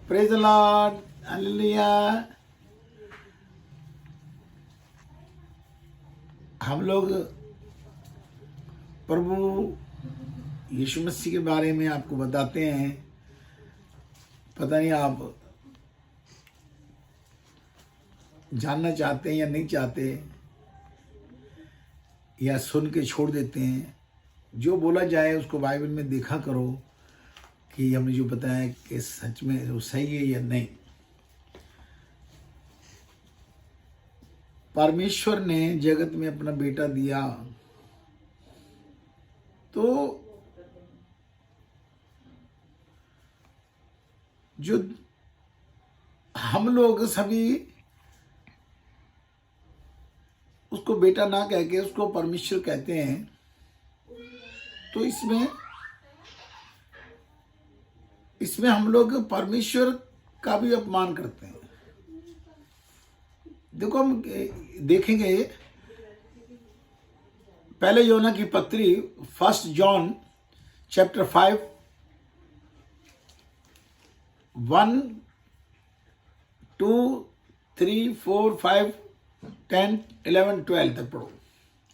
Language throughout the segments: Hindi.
Praise the Lord, hallelujah. हम लोग प्रभु यीशु मसीह के बारे में आपको बताते हैं। पता नहीं आप जानना चाहते हैं या नहीं चाहते, या सुन के छोड़ देते हैं। जो बोला जाए उसको बाइबल में देखा करो कि हमने जो बताया कि सच में वो सही है या नहीं। परमेश्वर ने जगत में अपना बेटा दिया, तो जो हम लोग सभी उसको बेटा ना कह के उसको परमेश्वर कहते हैं, तो इसमें हम लोग परमेश्वर का भी अपमान करते हैं। देखो, हम देखेंगे पहले योना की पत्री 1 जॉन चैप्टर 5 1 2 3 4 5 10 11 12 तक पढ़ो।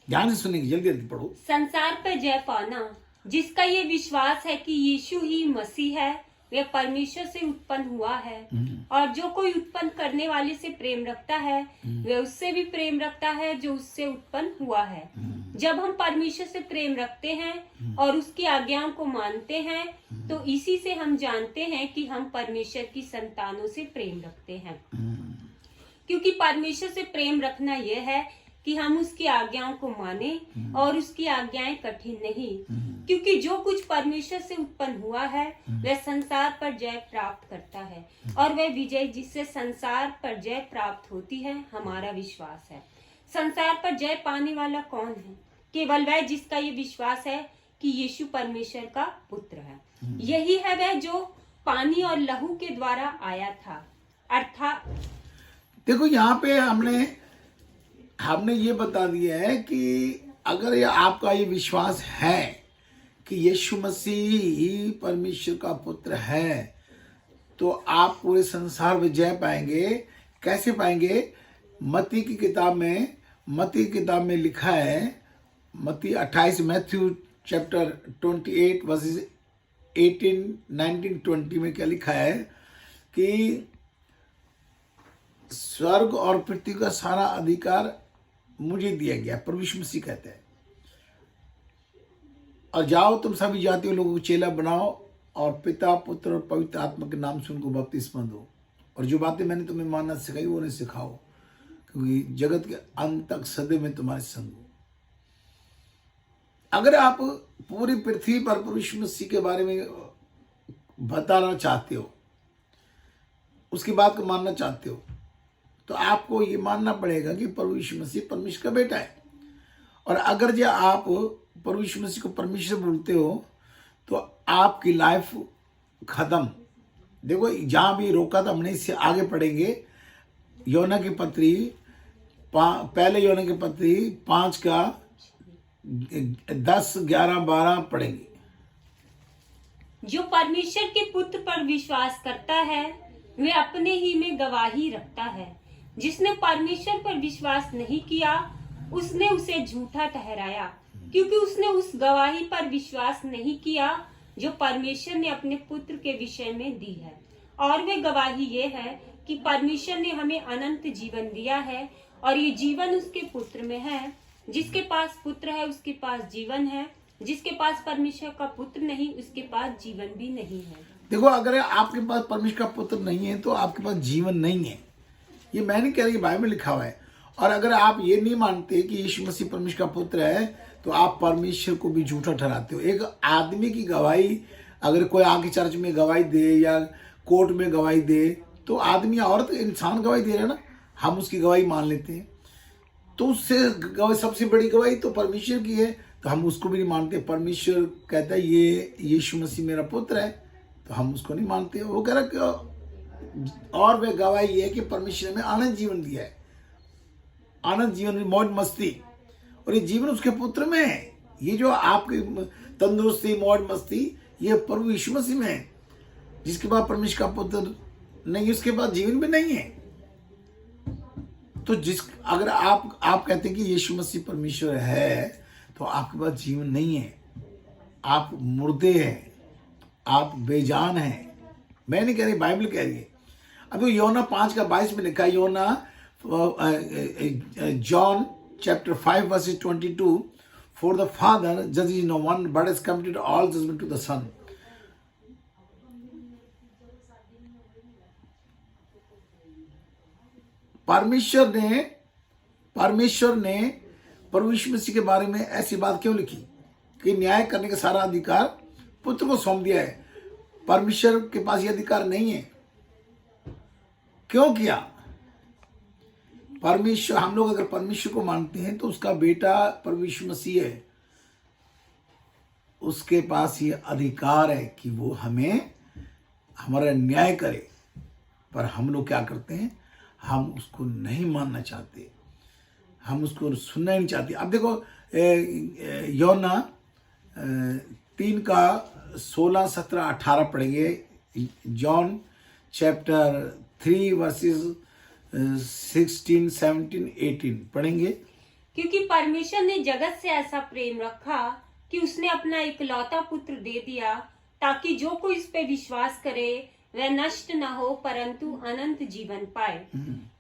ध्यान से सुनेंगे, जल्दी जल्दी पढ़ो। संसार पर जय पाना, जिसका ये विश्वास है कि यीशु ही मसीह है, वह परमेश्वर से उत्पन्न हुआ है, और जो कोई उत्पन्न करने वाले से प्रेम रखता है वह उससे भी प्रेम रखता है जो उससे उत्पन्न हुआ है। जब हम परमेश्वर से प्रेम रखते हैं और उसकी आज्ञाओं को मानते हैं, तो इसी से हम जानते हैं कि हम परमेश्वर की संतानों से प्रेम रखते हैं। क्योंकि परमेश्वर से प्रेम रखना यह है कि हम उसकी आज्ञाओं को माने, और उसकी आज्ञाएं कठिन नहीं, क्योंकि जो कुछ परमेश्वर से उत्पन्न हुआ है वह संसार पर जय प्राप्त करता है, और वह विजय जिससे संसार पर जय प्राप्त होती है हमारा विश्वास है। संसार पर जय पाने वाला कौन है? केवल वह जिसका ये विश्वास है कि यीशु परमेश्वर का पुत्र है। यही है वह जो पानी और लहू के द्वारा आया था, अर्थात देखो, यहाँ पे हमने ये बता दिया है कि अगर ये आपका ये विश्वास है कि यीशु मसीह ही परमेश्वर का पुत्र है, तो आप पूरे संसार में जय पाएंगे। कैसे पाएंगे? मत्ती की किताब में लिखा है, मत्ती 28 मैथ्यू चैप्टर 28 वर्सेस 18 19 20 में क्या लिखा है कि स्वर्ग और पृथ्वी का सारा अधिकार मुझे दिया गया, प्रभु यीशु मसीह कहते हैं। और जाओ तुम सभी जातियों लोगों को चेला बनाओ, और पिता पुत्र और पवित्र आत्मा के नाम से उनको बपतिस्मा दो, और जो बातें मैंने तुम्हें मानना सिखाई वो उन्हें सिखाओ, क्योंकि जगत के अंत तक सदैव में तुम्हारे संग हूं। अगर आप पूरी पृथ्वी पर प्रभु यीशु मसीह के बारे में बताना चाहते हो, उसकी बात को मानना चाहते हो, तो आपको ये मानना पड़ेगा कि प्रभु यीशु मसीह परमेश्वर का बेटा है। और अगर जो आप प्रभु यीशु मसीह को परमेश्वर बोलते हो, तो आपकी लाइफ खत्म। देखो, जहां भी रोका था हमने, इससे आगे पढ़ेंगे। योना की पत्री पहले योना की पत्री 5 का 10 11 12 पढ़ेंगे। जो परमेश्वर के पुत्र पर विश्वास करता है वह अपने ही में गवाही रखता है। जिसने परमेश्वर पर विश्वास नहीं किया उसने उसे झूठा ठहराया, क्योंकि उसने उस गवाही पर विश्वास नहीं किया जो परमेश्वर ने अपने पुत्र के विषय में दी है। और वे गवाही ये है कि परमेश्वर ने हमें अनंत जीवन दिया है, और ये जीवन उसके पुत्र में है। जिसके पास पुत्र है उसके पास जीवन है, जिसके पास परमेश्वर का पुत्र नहीं उसके पास जीवन भी नहीं है। देखो, अगर आपके पास परमेश्वर का पुत्र नहीं है तो आपके पास जीवन नहीं है। ये मैं नहीं कह रही, बाइबल में लिखा हुआ है। और अगर आप ये नहीं मानते कि यीशु मसीह परमेश्वर का पुत्र है, तो आप परमेश्वर को भी झूठा ठहराते हो। एक आदमी की गवाही अगर कोई आके चर्च में गवाही दे या कोर्ट में गवाही दे, तो आदमी या औरत इंसान गवाही दे रहे ना, हम उसकी गवाही मान लेते हैं। तो उससे गवाही, सबसे बड़ी गवाही तो परमेश्वर की है, तो हम उसको भी नहीं मानते। परमेश्वर कहता है ये यीशु मसीह मेरा पुत्र है, तो हम उसको नहीं मानते। वो कह रहा, और वह गवाही ये है कि परमेश्वर ने आनंद जीवन दिया है, आनंद जीवन में मौज मस्ती, और ये जीवन उसके पुत्र में है। ये जो आपकी तंदुरुस्ती, मौज मस्ती, ये प्रभु यीशु मसीह में है, जिसके बाद परमेश्वर का पुत्र नहीं उसके पास जीवन भी नहीं है। तो अगर आप कहते हैं कि यीशु मसीह परमेश्वर है, तो आपके पास जीवन नहीं है, आप मुर्दे हैं, आप बेजान हैं। मैं नहीं कह रही, बाइबल कह रही है। अभी योना 5:22 में लिखा है, John chapter 5 verses 22, for the father judges no one but has committed all judgment to the son. परमेश्वर ने प्रभु यीशु मसीह के बारे में ऐसी बात क्यों लिखी कि न्याय करने का सारा अधिकार पुत्र को सौंप दिया है। परमेश्वर के पास यह अधिकार नहीं है। क्यों किया? परमेश्वर, हम लोग अगर परमेश्वर को मानते हैं तो उसका बेटा प्रभु यीशु मसीह है, उसके पास ये अधिकार है कि वो हमें हमारा न्याय करे। पर हम लोग क्या करते हैं, हम उसको नहीं मानना चाहते, हम उसको सुनना ही नहीं चाहते। अब देखो योना 3:16-17-18 पढ़ेंगे। जॉन चैप्टर 3 verses 16, 17, 18 पढ़ेंगे। क्योंकि परमेश्वर ने जगत से ऐसा प्रेम रखा कि उसने अपना इकलौता पुत्र दे दिया, ताकि जो कोई इस पे विश्वास करे वह नष्ट न हो परंतु अनंत जीवन पाए।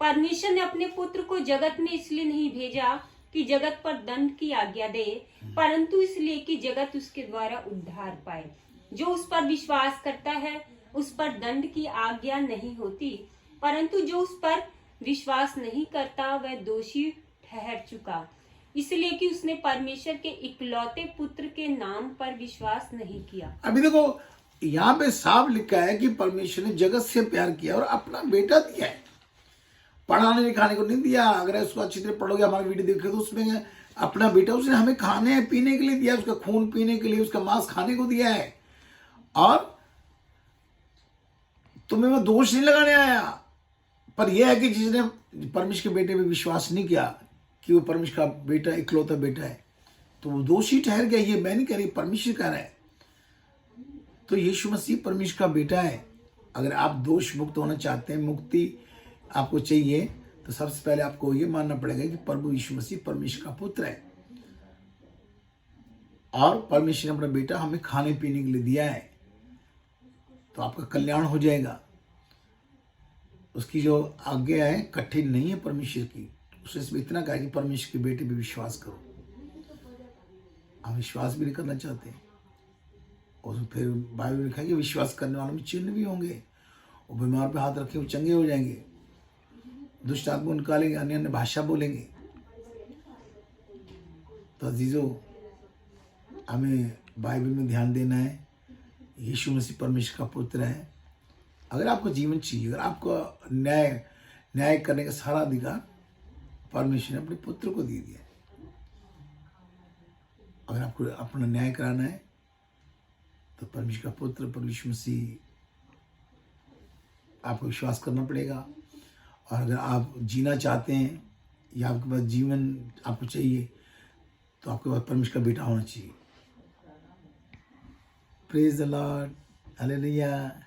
परमेश्वर ने अपने पुत्र को जगत में इसलिए नहीं भेजा कि जगत पर दंड की आज्ञा दे, परंतु इसलिए कि जगत उसके द्वारा उद्धार पाए। जो उस पर विश्वास करता है उस पर दंड की आज्ञा नहीं होती, परंतु जो उस पर विश्वास नहीं करता वह दोषी ठहर चुका, इसलिए कि उसने परमेश्वर के इकलौते पुत्र के नाम पर विश्वास नहीं किया। अभी देखो यहाँ पे साफ लिखा है कि परमेश्वर ने जगत से प्यार किया और अपना बेटा दिया है। पढ़ाने लिखाने को नहीं दिया। अगर उसको अच्छी तरह पढ़ोगे, हमारा वीडियो देखोगे, तो उसमें अपना बेटा उसने हमें खाने पीने के लिए दिया, उसका खून पीने के लिए, उसका मांस खाने को दिया है। और तुम्हें मैं दोष नहीं लगाने आया, पर यह है कि जिसने परमेश्वर के बेटे पे विश्वास नहीं किया कि वो परमेश्वर का बेटा इकलौता बेटा है, तो वो दोषी ठहर गया। ये मैं नहीं कह रही, परमेश्वर कह रहा है। तो यीशु मसीह परमेश्वर का बेटा है। अगर आप दोष मुक्त होना चाहते हैं, मुक्ति आपको चाहिए, तो सबसे पहले आपको ये मानना पड़ेगा कि प्रभु यीशु मसीह परमेश्वर का पुत्र है और परमेश्वर ने अपना बेटा हमें खाने पीने के लिए दिया है, तो आपका कल्याण हो जाएगा। उसकी जो आज्ञा है कठिन नहीं है परमेश्वर की। उसने सिर्फ इतना कहा कि परमेश्वर के बेटे पे विश्वास करो। हम विश्वास भी नहीं करना चाहते, और फिर बाइबल में लिखा है कि विश्वास करने वालों में चिन्ह भी होंगे। वो बीमार पे हाथ रखे वो चंगे हो जाएंगे, दुष्ट आत्मा निकालेंगे, अन्य अन्य भाषा बोलेंगे। तो अजीजों, हमें बाइबल में ध्यान देना है। यीशु मसीह परमेश्वर का पुत्र है। अगर आपको जीवन चाहिए, अगर आपको न्याय करने का सारा अधिकार परमेश्वर ने अपने पुत्र को दे दिया है। अगर आपको अपना न्याय कराना है तो परमेश्वर का पुत्र परमेश्वर मसीह आपको विश्वास करना पड़ेगा। और अगर आप जीना चाहते हैं या आपके पास जीवन आपको चाहिए, तो आपके पास परमेश्वर का बेटा होना चाहिए। Praise the Lord, hallelujah.